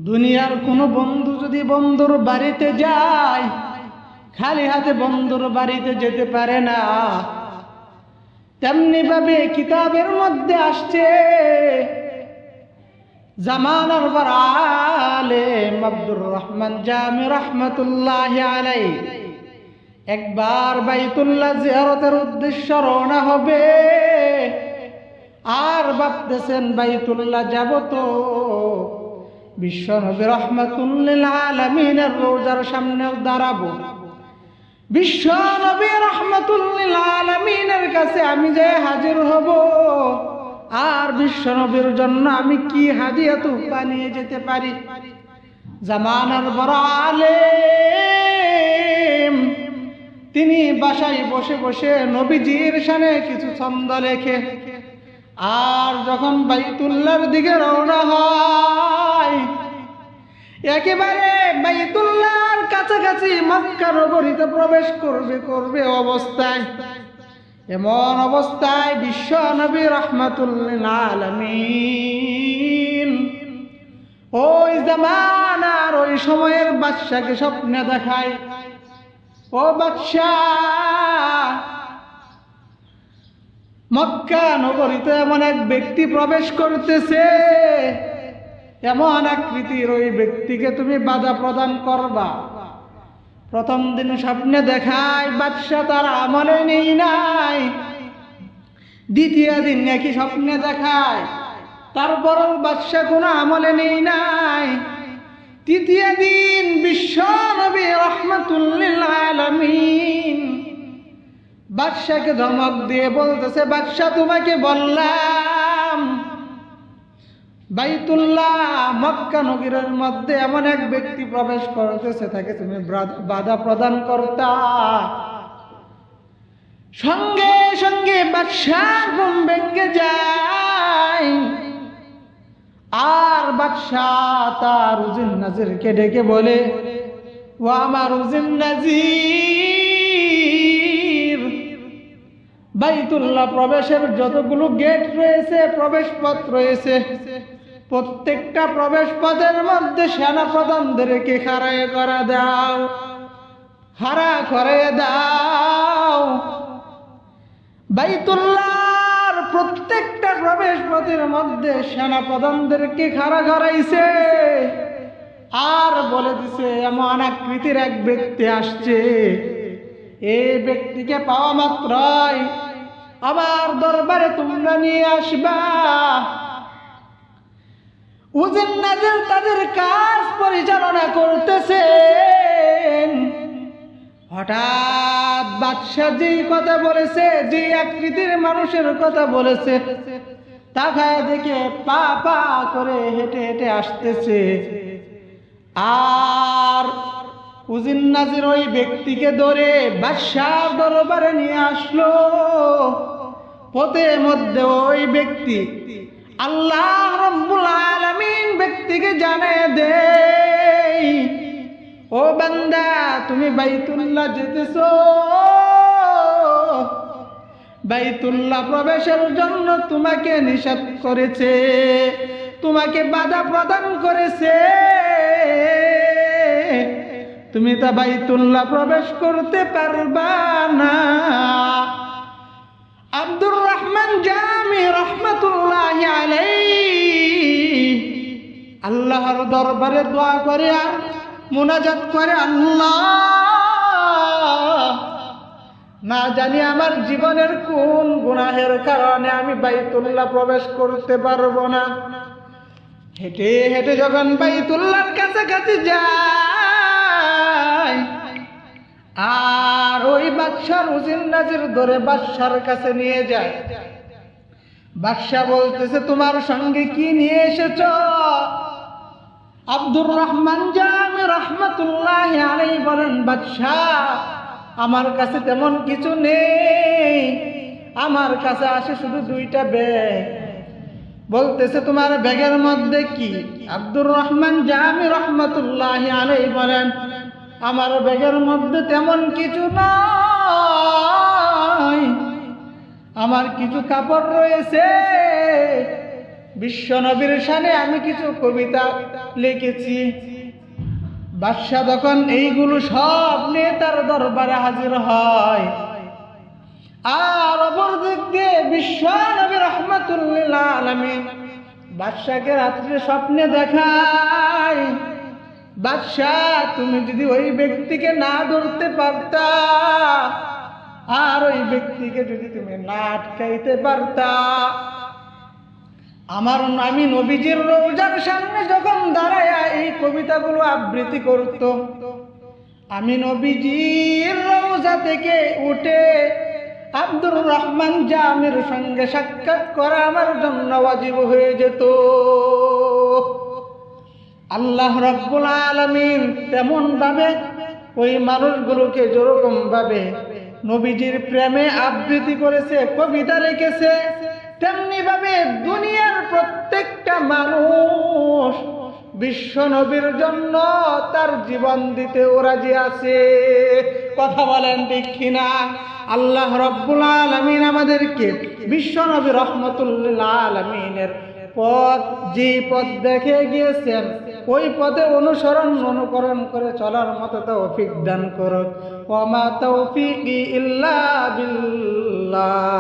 দুনিয়ার কোনো বন্ধু যদি বন্ধুর বাড়িতে যায়, খালি হাতে বন্ধুর বাড়িতে যেতে পারে না। তেমনি ভাবে কিতাবের মধ্যে আসছে, জামানার বড় আলেম আব্দুর রহমান জামি রহমাতুল্লাহি আলাইহি একবার বাইতুল্লাহ জিয়ারতের উদ্দেশ্যে রওনা হবে। আর ভাবতেছেন বাইতুল্লাহ যাব তো বিশ্বনবী রাহমাতুল লিল আলামিনের রওজার সামনে দাঁড়াবো, বিশ্বনবী রাহমাতুল লিল আলামিনের কাছে আমি যে হাজির হব, আর বিশ্বনবীর জন্য আমি কি হাদিয়া তোহফা নিয়ে যেতে পারি। জামানার বড় আলেম তিনি বাসায় বসে বসে নবীজির শানে কিছু ছন্দ লেখে, আর যখন বাইতুল্লাহর দিকে রওনা হয়, একেবারে বাইতুল্লাহর কাছাকাছি মক্কা নগরীতে প্রবেশ করবে অবস্থায়, এমন অবস্থায় বিশ্ব নবী রাহমাতুল লিল আলামিন ওই জামানার ওই সময়ের বাদশাকে স্বপ্নে দেখায়, ও বাদশাহ, মক্কা নগরীতে এমন এক ব্যক্তি প্রবেশ করতেছে, এমন আকৃতির ওই ব্যক্তিকে তুমি বাধা প্রদান করবা। প্রথম দিন স্বপ্নে দেখায় বাদশাহ তার আমলে নেই নাই, দ্বিতীয় দিন নাকি স্বপ্নে দেখায় তারপরও বাদশাহ কোনো আমলে নেই নাই, তৃতীয় দিন বিশ্ব নবী রাহমাতুল লিল আলামিন বাদশাকে ধমক দিয়ে বলতেছে, বাদশাহ তোমাকে বললাম বাইতুল্লাহ মক্কা নগরীর মধ্যে এমন এক ব্যক্তি প্রবেশ করতেছে, তাকে তুমি বাধা প্রদান করতা। সঙ্গে সঙ্গে বাদশাহ ঘুম ভেঙে যায়, আর বাদশাহ তার উজির নাজিরকে ডেকে বলে, ও আমার উজির নাজির, বাইতুল্লাহ প্রবেশের যতগুলো গেট রয়েছে, প্রবেশ পথ রয়েছে, প্রত্যেকটা প্রবেশ পথের মধ্যে সেনা প্রধানদেরকে খাড়া করে দাও। বাইতুল্লাহর প্রত্যেকটা প্রবেশ পথের মধ্যে সেনা প্রধানদেরকে খাড়া করাইছে, আর বলে দিছে এমন আকৃতির এক ব্যক্তি আসছে, এই ব্যক্তিকে পাওয়া মাত্রই আমার দরবারে তোমরা নিয়ে আসবা। উজির নাজির তাদের কাজ পরিচালনা করতেছেন, হঠাৎ বাদশাহ যে কথা বলেছে, যে আকৃতির মানুষের কথা বলেছে, তাকায় দেখে পা পা করে হেঁটে হেঁটে আসতেছে, আর উজির নাজির ওই ব্যক্তিকে ধরে বাদশাহ দরবারে নিয়ে আসলো। পথের মধ্যে ওই ব্যক্তি আল্লাহ রাব্বুল আলামিন ব্যক্তিকে জানিয়ে দেয়, ও বান্দা তুমি বাইতুল্লাহ যেতেছো, বাইতুল্লাহ প্রবেশের জন্য তোমাকে নিষেধ করেছে, তোমাকে বাধা প্রদান করেছে, তুমি তা বাইতুল্লাহ প্রবেশ করতে পারবা না। আব্দুর রহমান জামি রহমাতুল্লাহি আলাইহি আল্লাহর দরবারে দোয়া করে আর মুনাজাত করে, আল্লাহ না জানি আমার জীবনের কোন গুনাহের কারণে আমি বাইতুল্লাহ প্রবেশ করতে পারবো না। হেঁটে হেঁটে যখন বাইতুল্লাহর কাছাকাছি যায়, আর ওই বাদশার উজির নাজির ধরে বাদশার কাছে নিয়ে যায়। বাদশাহ বলতেছে, তোমার সঙ্গে কি নিয়ে এসেছ? আব্দুর রহমান জামি রহমাতুল্লাহি আলাইহি বলেন, বাদশাহ আমার কাছে তেমন কিছু নেই, আমার কাছে আসে শুধু দুইটা ব্যাগ। বলতেছে, তোমার ব্যাগের মধ্যে কি? আব্দুর রহমান জামি রহমাতুল্লাহি আলাইহি বলেন, আমার ব্যাগের মধ্যে তেমন কিছু নাই, আমার কিছু কাপড় রয়েছে, বিশ্ব নবীর শানে আমি কিছু কবিতা লিখেছি। বাদশা যখন এইগুলো সব নিয়ে তার দরবারে হাজির হয়, আর অপর দিক দিয়ে বিশ্ব নবী রাহমাতুল লিল আলামিন বাদশাকে রাত্রে স্বপ্নে দেখায়, বাদশাহ তুমি যদি ওই ব্যক্তিকে না ধরতে পারতা, আর ওই ব্যক্তিকে যদি তুমি না আটকাইতে পারতা, আমি নবীজির রওজার সামনে যখন দাঁড়ায় এই কবিতাগুলো আবৃত্তি করত, আমি নবীজির রওজা থেকে উঠে আব্দুর রহমান জামির সঙ্গে সাক্ষাৎ করা আমার জন্য ওয়াজিব হয়ে যেত। আল্লাহ রাব্বুল আলামিন তেমন ভাবে ওই মানুষগুলোকে যেরকম ভাবে নবীজির প্রেমে আবৃত্তি করেছে, কবিতা লিখেছে, তেমনি ভাবে দুনিয়ার প্রত্যেকটা মানুষ বিশ্ব নবীর জন্য তার জীবন দিতেও রাজি আছে। কথা বলেন ঠিক কিনা? আল্লাহ রাব্বুল আলামিন আমাদেরকে বিশ্ব নবী রাহমাতুল লিল আলামিনের পথ, যে পথ দেখে গিয়েছেন ওই পথে অনুকরণ করে চলার মতো তৌফিক দান করুন। ওয়া মা তৌফিকি ইল্লা বিল্লাহ।